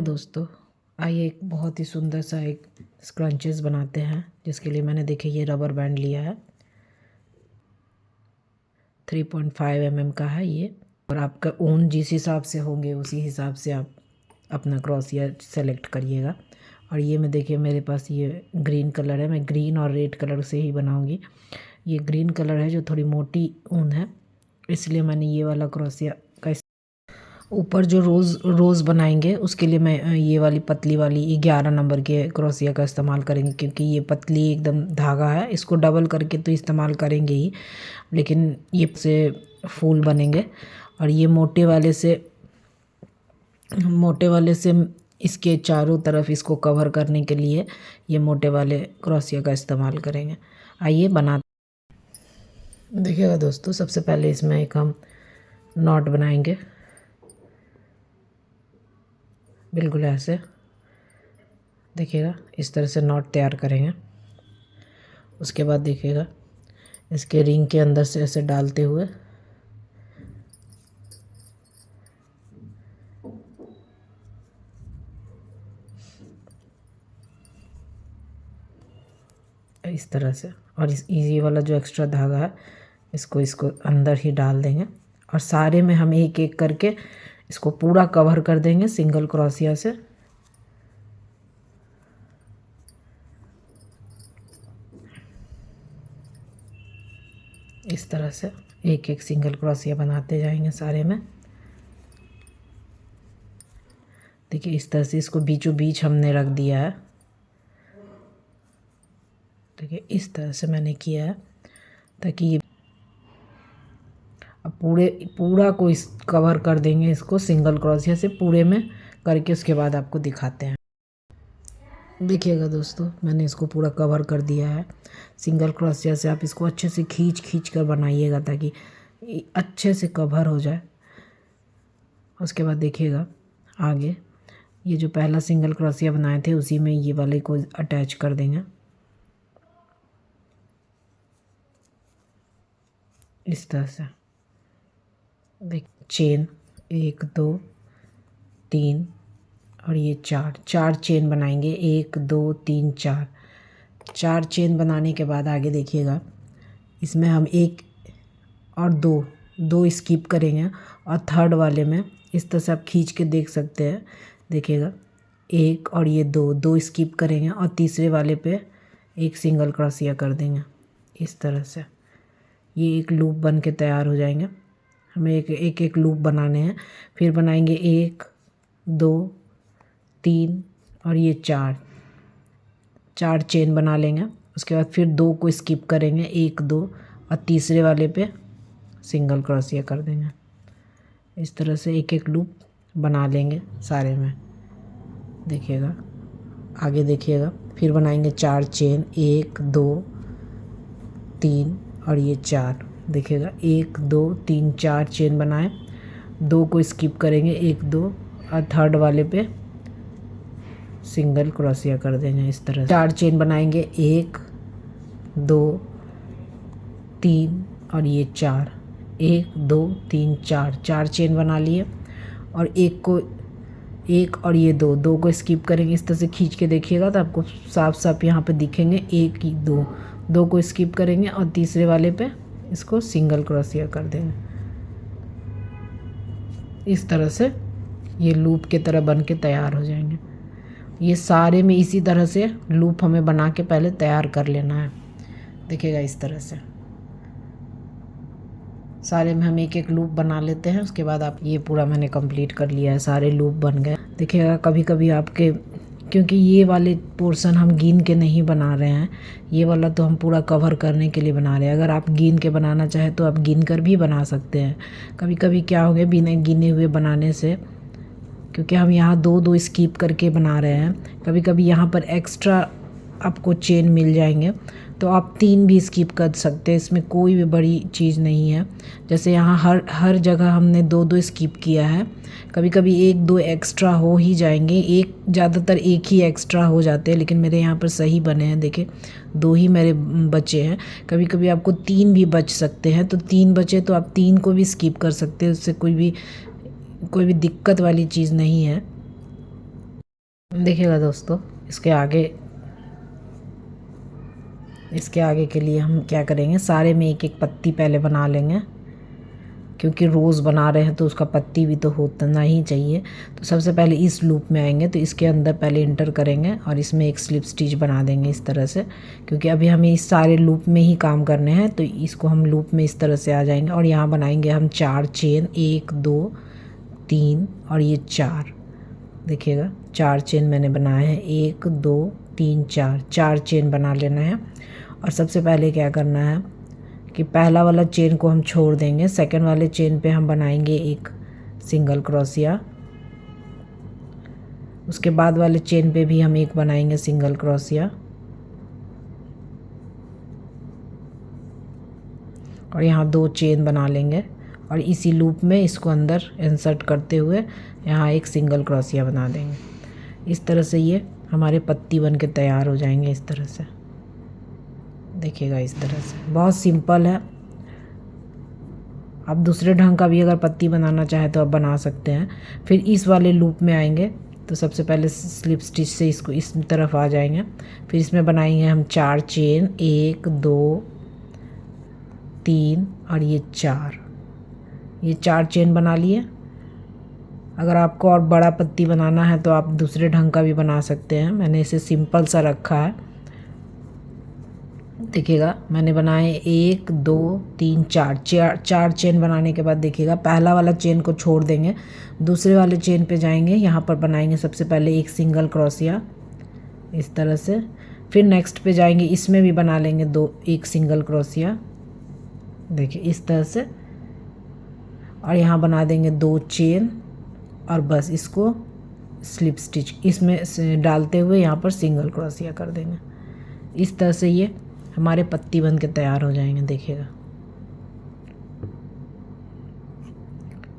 दोस्तों, आइए एक बहुत ही सुंदर सा एक स्क्रंचेस बनाते हैं। जिसके लिए मैंने देखिए ये रबर बैंड लिया है, 3.5 mm का है ये। और आपका ऊन जिस हिसाब से होंगे उसी हिसाब से आप अपना क्रॉसिया सेलेक्ट करिएगा। और ये मैं देखिए मेरे पास ये ग्रीन कलर है, मैं ग्रीन और रेड कलर से ही बनाऊंगी। ये ग्रीन कलर है जो थोड़ी मोटी ऊन है, इसलिए मैंने ये वाला क्रॉसिया का ऊपर जो रोज़ बनाएंगे उसके लिए मैं ये वाली पतली वाली 11 नंबर के क्रोशिया का इस्तेमाल करेंगे, क्योंकि ये पतली एकदम धागा है। इसको डबल करके तो इस्तेमाल करेंगे ही, लेकिन ये से फूल बनेंगे। और ये मोटे वाले से इसके चारों तरफ इसको कवर करने के लिए ये मोटे वाले क्रोशिया का इस्तेमाल करेंगे। आइए देखिएगा दोस्तों, सबसे पहले इसमें एक हम नॉट बनाएंगे, बिल्कुल ऐसे देखिएगा इस तरह से नॉट तैयार करेंगे। उसके बाद देखिएगा इसके रिंग के अंदर से ऐसे डालते हुए इस तरह से, और इस इजी वाला जो एक्स्ट्रा धागा है इसको अंदर ही डाल देंगे। और सारे में हम एक एक करके इसको पूरा कवर कर देंगे सिंगल क्रोशिया से। इस तरह से एक एक सिंगल क्रोशिया बनाते जाएंगे सारे में। देखिए इस तरह से इसको बीचों बीच हमने रख दिया है। देखिए इस तरह से मैंने किया है ताकि ये अब पूरा को इस कवर कर देंगे इसको सिंगल क्रोशिया से पूरे में करके। उसके बाद आपको दिखाते हैं। देखिएगा दोस्तों, मैंने इसको पूरा कवर कर दिया है सिंगल क्रोशिया से। आप इसको अच्छे से खींच कर बनाइएगा ताकि अच्छे से कवर हो जाए। उसके बाद देखिएगा आगे ये जो पहला सिंगल क्रोशिया बनाए थे उसी में ये वाले को अटैच कर देंगे इस तरह से। देख चेन 1 2 3 और ये चार चेन बनाएंगे। 1 2 3 4 चेन बनाने के बाद आगे देखिएगा इसमें हम 1 और 2 स्किप करेंगे। और थर्ड वाले में इस तरह से आप खींच के देख सकते हैं। देखिएगा 1 और ये 2 स्किप करेंगे और तीसरे वाले पे एक सिंगल क्रोशिया कर देंगे इस तरह से। ये एक लूप बन के तैयार हो जाएंगे। हमें एक लूप बनाने हैं। फिर बनाएंगे 1 2 3 और ये 4 चेन बना लेंगे। उसके बाद फिर 2 को स्किप करेंगे, 1 2 और तीसरे वाले पे सिंगल क्रोशिया कर देंगे। इस तरह से एक लूप बना लेंगे सारे में। देखिएगा आगे देखिएगा फिर बनाएंगे 4 चेन, 1 2 3 और ये 4। देखिएगा 1 2 3 4 चेन बनाए, 2 को स्किप करेंगे, 1 2 और थर्ड वाले पे सिंगल क्रोशिया कर देंगे इस तरह से। 4 चेन बनाएंगे, 1 2 3 और ये 4। 1 2 3 4 चेन बना लिए। और एक और ये 2 को स्किप करेंगे। इस तरह से खींच के देखिएगा तो आपको साफ यहाँ पे दिखेंगे। 1 2 को स्किप करेंगे और तीसरे वाले पे इसको सिंगल क्रोशिया कर देंगे। इस तरह से ये लूप के तरह बन के तैयार हो जाएंगे। ये सारे में इसी तरह से लूप हमें बना के पहले तैयार कर लेना है। देखिएगा इस तरह से सारे में हम एक लूप बना लेते हैं। उसके बाद आप ये पूरा मैंने कंप्लीट कर लिया है, सारे लूप बन गए। देखिएगा कभी कभी आपके, क्योंकि ये वाले पोर्शन हम गिन के नहीं बना रहे हैं, ये वाला तो हम पूरा कवर करने के लिए बना रहे हैं। अगर आप गिन के बनाना चाहें तो आप गिन कर भी बना सकते हैं। कभी कभी क्या हो गया बिना गिने हुए बनाने से, क्योंकि हम यहाँ 2 स्किप करके बना रहे हैं, कभी कभी यहाँ पर एक्स्ट्रा आपको चेन मिल जाएंगे तो आप 3 भी स्किप कर सकते हैं। इसमें कोई भी बड़ी चीज़ नहीं है। जैसे यहाँ हर जगह हमने 2 स्किप किया है, कभी कभी 1 2 एक्स्ट्रा हो ही जाएंगे। ज़्यादातर एक ही एक्स्ट्रा हो जाते हैं, लेकिन मेरे यहाँ पर सही बने हैं। देखिए 2 ही मेरे बचे हैं। कभी कभी आपको 3 भी बच सकते हैं, तो 3 बचे तो आप 3 को भी स्किप कर सकते हैं। उससे कोई भी दिक्कत वाली चीज़ नहीं है। देखिएगा दोस्तों, इसके आगे के लिए हम क्या करेंगे, सारे में एक एक पत्ती पहले बना लेंगे, क्योंकि रोज़ बना रहे हैं तो उसका पत्ती भी तो होना ही चाहिए। तो सबसे पहले इस लूप में आएंगे तो इसके अंदर पहले इंटर करेंगे और इसमें एक स्लिप स्टिच बना देंगे इस तरह से, क्योंकि अभी हमें इस सारे लूप में ही काम करने हैं। तो इसको हम लूप में इस तरह से आ जाएंगे और यहाँ बनाएंगे हम 4 चेन, 1 2 3 और ये 4। देखिएगा 4 चेन मैंने बनाए हैं, 1 2 3 4, 4 चेन बना लेना है। और सबसे पहले क्या करना है कि पहला वाला चेन को हम छोड़ देंगे, सेकंड वाले चेन पे हम बनाएंगे एक सिंगल क्रोशिया, उसके बाद वाले चेन पे भी हम एक बनाएंगे सिंगल क्रोशिया, और यहाँ 2 चेन बना लेंगे और इसी लूप में इसको अंदर इंसर्ट करते हुए यहाँ एक सिंगल क्रोशिया बना देंगे। इस तरह से ये हमारे पत्ती बन के तैयार हो जाएंगे इस तरह से। देखिएगा इस तरह से, बहुत सिंपल है। आप दूसरे ढंग का भी अगर पत्ती बनाना चाहे तो आप बना सकते हैं। फिर इस वाले लूप में आएंगे तो सबसे पहले स्लिप स्टिच से इसको इस तरफ आ जाएंगे, फिर इसमें बनाएंगे हम 4 चेन, 1 2 3 और ये 4, ये 4 चेन बना लिए। अगर आपको और बड़ा पत्ती बनाना है तो आप दूसरे ढंग का भी बना सकते हैं, मैंने इसे सिंपल सा रखा है। देखिएगा मैंने बनाए 1 2 3 4 चेन बनाने के बाद देखिएगा पहला वाला चेन को छोड़ देंगे, दूसरे वाले चेन पे जाएंगे, यहाँ पर बनाएंगे सबसे पहले एक सिंगल क्रोशिया इस तरह से। फिर नेक्स्ट पे जाएंगे, इसमें भी बना लेंगे एक सिंगल क्रोशिया, देखिए इस तरह से, और यहाँ बना देंगे 2 चेन और बस इसको स्लिप स्टिच इसमें डालते हुए यहाँ पर सिंगल क्रोशिया कर देंगे। इस तरह से ये हमारे पत्ती बन के तैयार हो जाएंगे। देखिएगा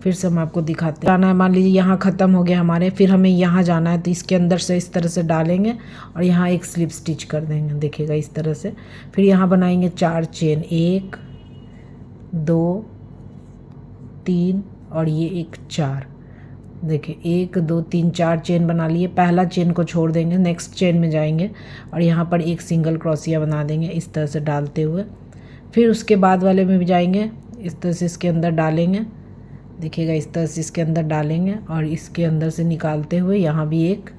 फिर से हम आपको दिखाते हैं। जाना है, मान लीजिए यहाँ ख़त्म हो गया हमारे, फिर हमें यहाँ जाना है तो इसके अंदर से इस तरह से डालेंगे और यहाँ एक स्लिप स्टिच कर देंगे। देखिएगा इस तरह से, फिर यहाँ बनाएंगे 4 चेन, 1 2 3 और ये एक 4। देखिए 1 2 3 4 चेन बना लिए, पहला चेन को छोड़ देंगे, नेक्स्ट चेन में जाएंगे और यहाँ पर एक सिंगल क्रोशिया बना देंगे इस तरह से डालते हुए। फिर उसके बाद वाले में भी जाएंगे, इस तरह से इसके अंदर डालेंगे। देखिएगा इस तरह से इसके अंदर डालेंगे और इसके अंदर से निकालते हुए यहाँ भी एक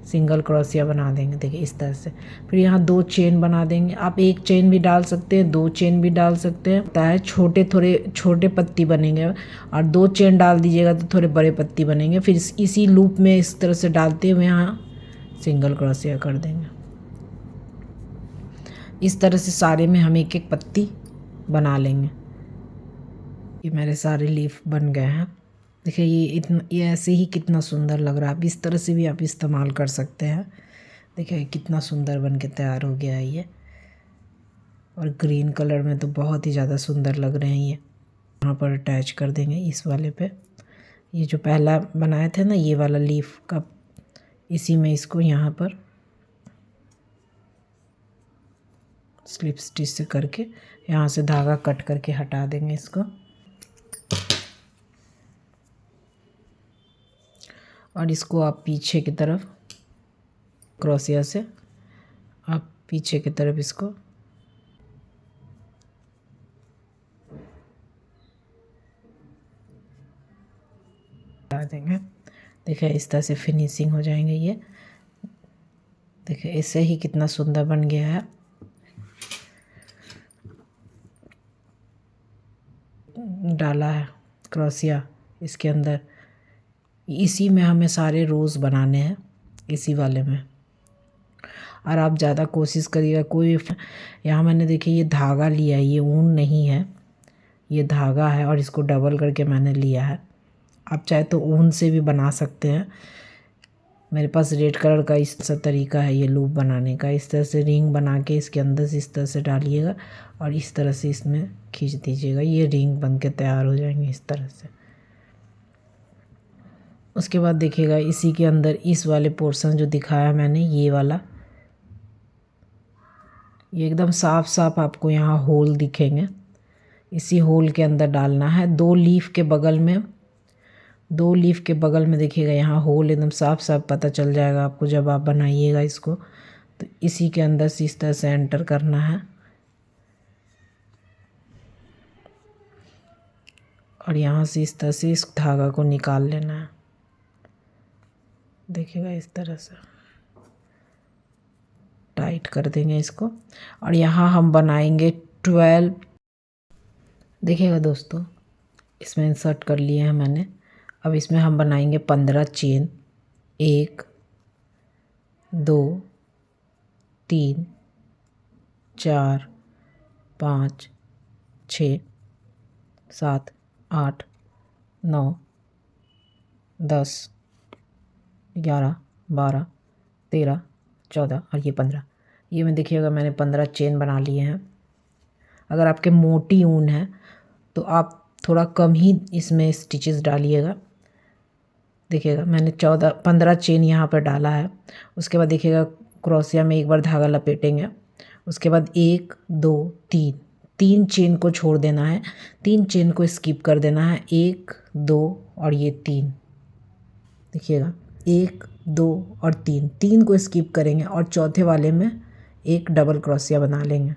सिंगल क्रोशिया बना देंगे। देखिए इस तरह से, फिर यहाँ 2 चेन बना देंगे। आप 1 चेन भी डाल सकते हैं, 2 चेन भी डाल सकते हैं, होता है थोड़े छोटे पत्ती बनेंगे, और 2 चेन डाल दीजिएगा तो थोड़े बड़े पत्ती बनेंगे। फिर इसी लूप में इस तरह से डालते हुए यहाँ सिंगल क्रोशिया कर देंगे। इस तरह से सारे में हम एक एक पत्ती बना लेंगे। ये मेरे सारे लीफ बन गए हैं। देखिए ये ऐसे ही कितना सुंदर लग रहा है। आप इस तरह से भी आप इस्तेमाल कर सकते हैं। देखिए कितना सुंदर बन के तैयार हो गया है ये, और ग्रीन कलर में तो बहुत ही ज़्यादा सुंदर लग रहे हैं ये। यहाँ पर अटैच कर देंगे इस वाले पे, ये जो पहला बनाए थे ना ये वाला लीफ का, इसी में इसको यहाँ पर स्लिप स्टिच से करके यहाँ से धागा कट करके हटा देंगे इसको, और इसको आप पीछे की तरफ क्रोशिया से आप पीछे की तरफ इसको हटा देंगे। देखिए इस तरह से फिनिशिंग हो जाएंगे ये। देखिए इससे ही कितना सुंदर बन गया है। डाला है क्रोशिया इसके अंदर, इसी में हमें सारे रोज़ बनाने हैं, इसी वाले में। और आप ज़्यादा कोशिश करिएगा कोई, यहाँ मैंने देखिए ये धागा लिया है, ये ऊन नहीं है, ये धागा है और इसको डबल करके मैंने लिया है। आप चाहे तो ऊन से भी बना सकते हैं। मेरे पास रेड कलर का इस तरह तरीका है ये लूप बनाने का। इस तरह से रिंग बना के इसके अंदर से इस तरह से डालिएगा और इस तरह से इसमें खींच दीजिएगा, ये रिंग बन के तैयार हो जाएंगे इस तरह से। उसके बाद देखिएगा इसी के अंदर इस वाले पोर्शन जो दिखाया मैंने, ये वाला, ये एकदम साफ साफ आपको यहाँ होल दिखेंगे। इसी होल के अंदर डालना है। 2 लीफ के बगल में दो लीफ के बगल में देखिएगा यहाँ होल एकदम साफ साफ पता चल जाएगा आपको जब आप बनाइएगा इसको। तो इसी के अंदर से इस तरह से एंटर करना है और यहाँ से इस तरह से इस धागा को निकाल लेना है। देखिएगा इस तरह से टाइट कर देंगे इसको और यहाँ हम बनाएंगे 12। देखिएगा दोस्तों, इसमें इंसर्ट कर लिए हैं मैंने। अब इसमें हम बनाएंगे 15 चेन। 1 2 3 4 5 6 7 8 9 10 11 12 13 14 और ये 15। ये में देखिएगा मैंने 15 चेन बना लिए हैं। अगर आपके मोटी ऊन है तो आप थोड़ा कम ही इसमें स्टिचेस डालिएगा। देखिएगा मैंने 15 चेन यहाँ पर डाला है। उसके बाद देखिएगा क्रोशिया में एक बार धागा लपेटेंगे। उसके बाद 1 2 3 चेन को छोड़ देना है, 3 चेन को स्किप कर देना है। 1 2 और ये 3। देखिएगा 1 2 और 3 को स्किप करेंगे और चौथे वाले में एक डबल क्रोशिया बना लेंगे।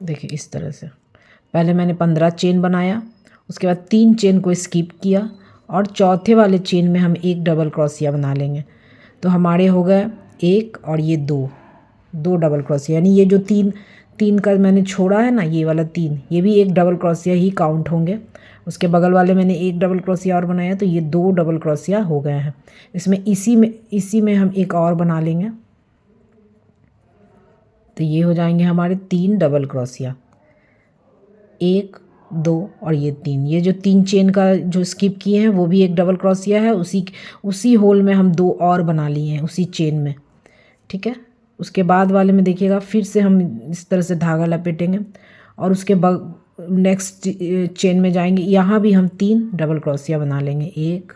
देखिए इस तरह से पहले मैंने 15 चेन बनाया, उसके बाद 3 चेन को स्किप किया और चौथे वाले चेन में हम एक डबल क्रोशिया बना लेंगे। तो हमारे हो गए 1 और ये 2 डबल क्रोशिया, यानी ये जो 3 का मैंने छोड़ा है ना, ये वाला 3, ये भी एक डबल क्रोशिया ही काउंट होंगे। उसके बगल वाले मैंने एक डबल क्रोशिया और बनाया, तो ये 2 डबल क्रोशिया हो गए हैं। इसमें इसी में हम एक और बना लेंगे, तो ये हो जाएंगे हमारे 3 डबल क्रोशिया। 1 2 और ये 3, ये जो 3 चेन का जो स्किप किए हैं वो भी एक डबल क्रोशिया है। उसी होल में हम 2 और बना लिए हैं उसी चेन में, ठीक है। उसके बाद वाले में देखिएगा फिर से हम इस तरह से धागा लपेटेंगे और उसके नेक्स्ट चेन में जाएंगे। यहाँ भी हम 3 डबल क्रोशिया बना लेंगे। 1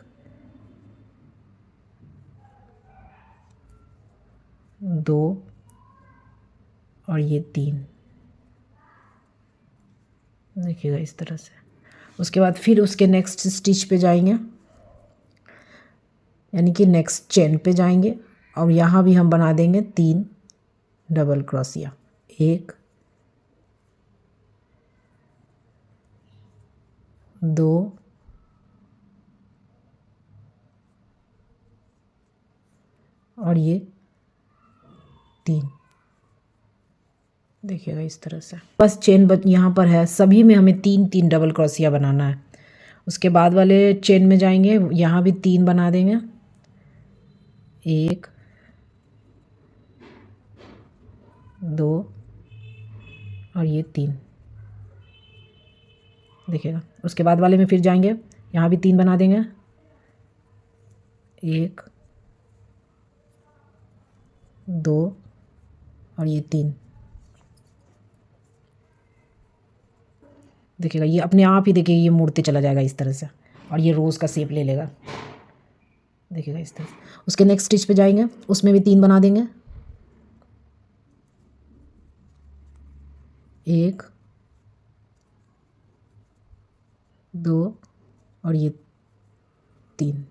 2 और ये 3। देखिएगा इस तरह से। उसके बाद फिर उसके नेक्स्ट स्टिच पे जाएंगे, यानी कि नेक्स्ट चेन पे जाएंगे और यहाँ भी हम बना देंगे 3 डबल क्रोशिया। 1 2 और ये 3। देखिएगा इस तरह से बस चेन यहाँ पर है, सभी में हमें 3 डबल क्रोशिया बनाना है। उसके बाद वाले चेन में जाएंगे, यहाँ भी 3 बना देंगे। 1 2 और ये 3। देखिएगा उसके बाद वाले में फिर जाएंगे, यहाँ भी 3 बना देंगे। 1 2 और ये 3। देखिएगा ये अपने आप ही, देखिए ये मुड़ते चला जाएगा इस तरह से और ये रोज़ का शेप ले लेगा। देखिएगा इस तरह से। उसके नेक्स्ट स्टिच पे जाएंगे, उसमें भी 3 बना देंगे। 1 2 और ये 3।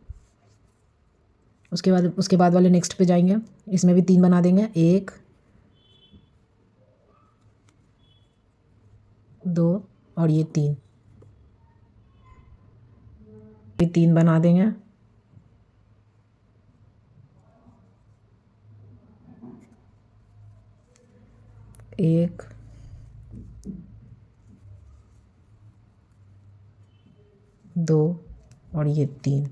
उसके बाद वाले नेक्स्ट पे जाएंगे, इसमें भी 3 बना देंगे। 1 2 और ये 3 बना देंगे। 1 2 और ये 3।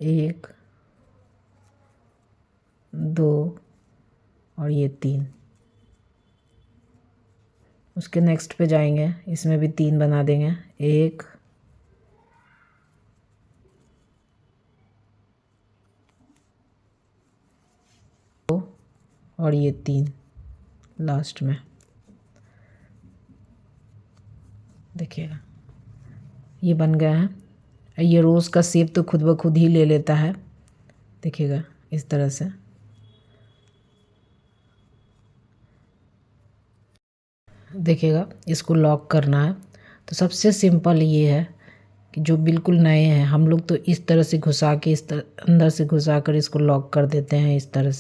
1 2 और ये 3। उसके नेक्स्ट पे जाएंगे, इसमें भी 3 बना देंगे। 1 2 और ये 3 लास्ट में। देखिएगा ये बन गया है। ये रोज़ का शेप तो खुद ब खुद ही ले लेता है। देखिएगा इस तरह से। देखिएगा इसको लॉक करना है। तो सबसे सिंपल ये है कि जो बिल्कुल नए हैं हम लोग तो इस तरह से घुसा के इस तरह अंदर से घुसा कर इसको लॉक कर देते हैं। इस तरह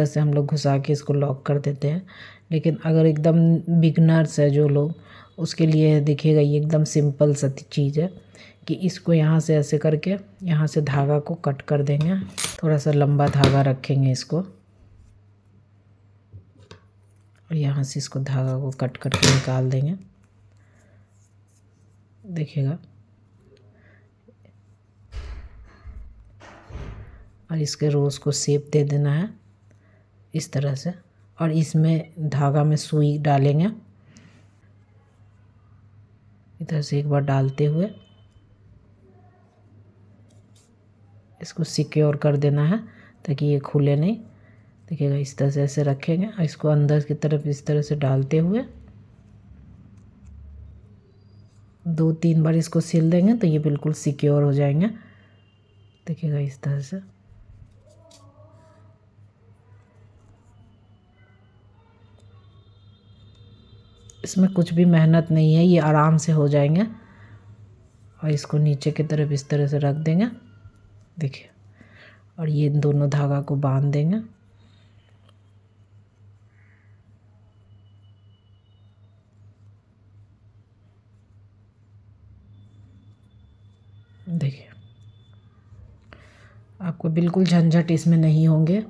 से हम लोग घुसा के इसको लॉक कर देते हैं। लेकिन अगर एकदम बिगनर्स है जो लोग, उसके लिए देखिएगा ये एकदम सिंपल सा चीज़ है कि इसको यहाँ से ऐसे करके यहाँ से धागा को कट कर देंगे। थोड़ा सा लंबा धागा रखेंगे इसको और यहाँ से इसको धागा को कट करके निकाल देंगे। देखिएगा और इसके रोज़ को शेप दे देना है इस तरह से। और इसमें धागा में सुई डालेंगे इधर से एक बार डालते हुए इसको सिक्योर कर देना है ताकि ये खुले नहीं। देखिएगा इस तरह से ऐसे रखेंगे और इसको अंदर की तरफ इस तरह से डालते हुए 2-3 बार इसको सिल देंगे तो ये बिल्कुल सिक्योर हो जाएंगे। देखिएगा इस तरह से। इसमें कुछ भी मेहनत नहीं है, ये आराम से हो जाएंगे। और इसको नीचे की तरफ इस तरह से रख देंगे। देखिए और ये दोनों धागा को बांध देंगे। देखिए आपको बिल्कुल झंझट इसमें नहीं होंगे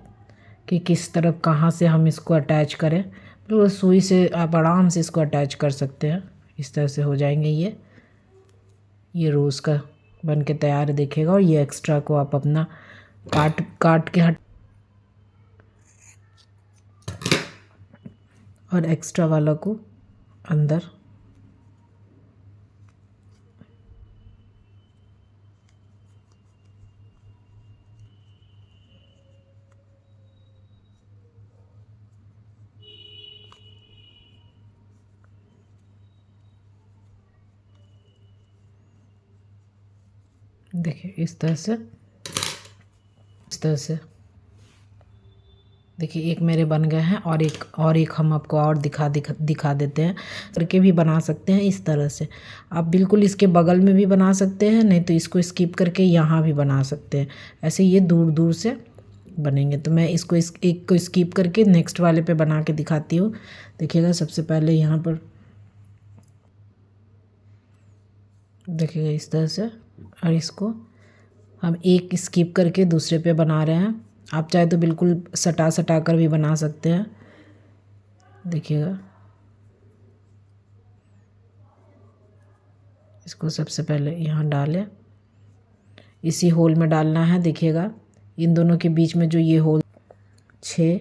कि किस तरफ कहाँ से हम इसको अटैच करें। बिल्कुल सुई से आप आराम से इसको अटैच कर सकते हैं। इस तरह से हो जाएंगे ये रोज़ का बन के तैयार दिखेगा। और ये एक्स्ट्रा को आप अपना काट के और एक्स्ट्रा वाला को अंदर देखिए इस तरह से देखिए एक मेरे बन गए हैं। और एक हम आपको और दिखा देते हैं। करके भी बना सकते हैं इस तरह से। आप बिल्कुल इसके बगल में भी बना सकते हैं, नहीं तो इसको स्किप करके यहाँ भी बना सकते हैं। ऐसे ये दूर दूर से बनेंगे। तो मैं इसको एक को स्किप करके नेक्स्ट वाले पे बना के दिखाती हूँ। देखिएगा सबसे पहले यहाँ पर देखिएगा इस तरह से। और इसको हम एक स्किप करके दूसरे पे बना रहे हैं। आप चाहे तो बिल्कुल सटा कर भी बना सकते हैं। देखिएगा इसको सबसे पहले यहाँ डालें, इसी होल में डालना है। देखिएगा इन दोनों के बीच में जो ये होल 6,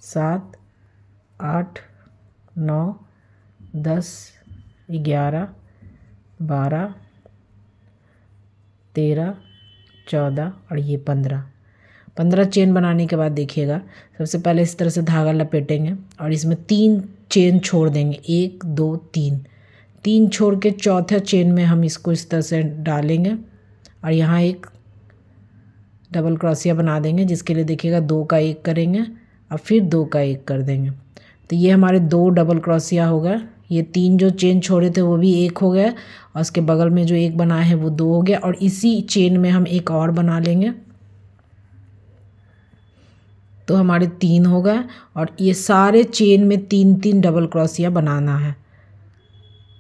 7, 8, 9, 10, 11, 12, 13, 14 और ये 15 चेन बनाने के बाद देखिएगा सबसे पहले इस तरह से धागा लपेटेंगे और इसमें 3 चेन छोड़ देंगे। 1 2 3 छोड़ के चौथा चेन में हम इसको इस तरह से डालेंगे और यहाँ एक डबल क्रोशिया बना देंगे, जिसके लिए देखिएगा 2 का 1 करेंगे और फिर 2 का 1 कर देंगे। तो ये हमारे 2 डबल क्रोशिया हो गए। ये 3 जो चेन छोड़े थे वो भी 1 हो गया और उसके बगल में जो 1 बना है वो 2 हो गया। और इसी चेन में हम एक और बना लेंगे तो हमारे 3 हो गए। और ये सारे चेन में 3 डबल क्रोशिया बनाना है।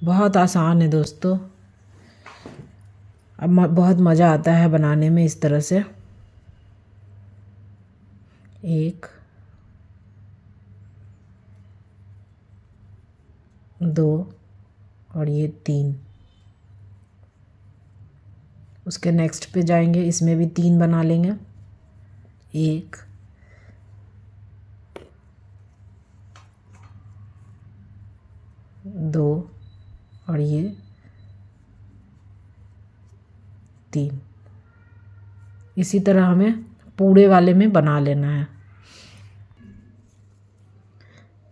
बहुत आसान है दोस्तों। अब बहुत मज़ा आता है बनाने में इस तरह से। 1 2 और ये 3। उसके नेक्स्ट पे जाएंगे, इसमें भी 3 बना लेंगे। 1 2 और ये 3। इसी तरह हमें पूरे वाले में बना लेना है।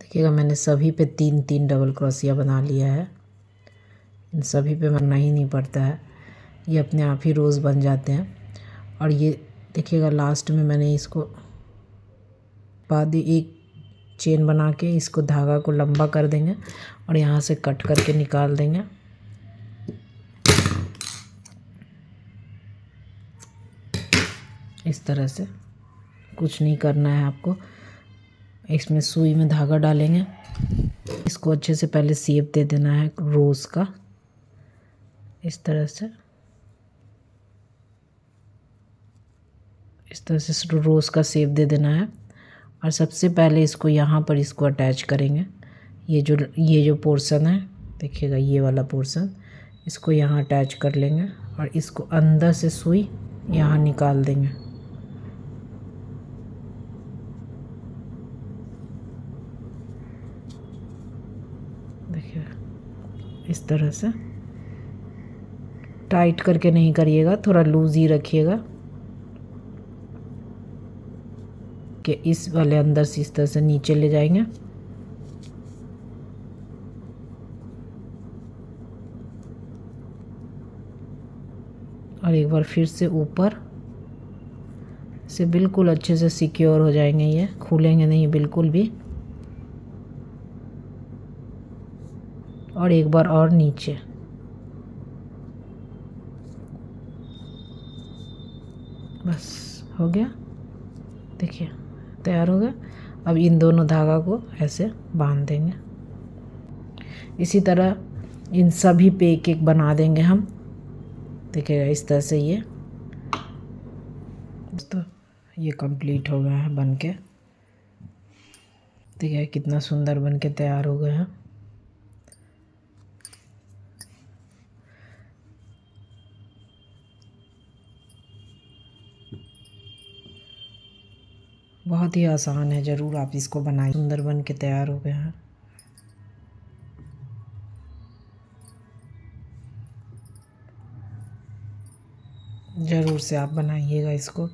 देखिएगा मैंने सभी पे 3 डबल क्रोशिया बना लिया है। इन सभी पे बनना ही नहीं पड़ता है, ये अपने आप ही रोज़ बन जाते हैं। और ये देखिएगा लास्ट में मैंने इसको बाद एक चेन बना के इसको धागा को लंबा कर देंगे और यहाँ से कट करके निकाल देंगे। इस तरह से कुछ नहीं करना है आपको। इसमें सुई में धागा डालेंगे, इसको अच्छे से पहले शेप दे देना है रोज़ का। इस तरह से रोज़ का शेप दे देना है। और सबसे पहले इसको यहाँ पर इसको अटैच करेंगे। ये जो पोर्शन है देखिएगा, ये वाला पोर्शन, इसको यहाँ अटैच कर लेंगे और इसको अंदर से सुई यहाँ निकाल देंगे। देखिए इस तरह से टाइट करके नहीं करिएगा, थोड़ा लूज ही रखिएगा कि इस वाले अंदर से इस तरह से नीचे ले जाएंगे। और एक बार फिर से ऊपर से बिल्कुल अच्छे से सिक्योर हो जाएंगे, ये खुलेंगे नहीं बिल्कुल भी। और एक बार और नीचे, बस हो गया। देखिए तैयार हो गया। अब इन दोनों धागा को ऐसे बांध देंगे। इसी तरह इन सभी पे एक एक बना देंगे हम। देखिएगा इस तरह से ये तो ये कंप्लीट हो गया है बन के। देखिए कितना सुंदर बन के तैयार हो गया है। बहुत ही आसान है, ज़रूर आप इसको बनाइए। सुंदर बन के तैयार हो गया है। ज़रूर से आप बनाइएगा इसको।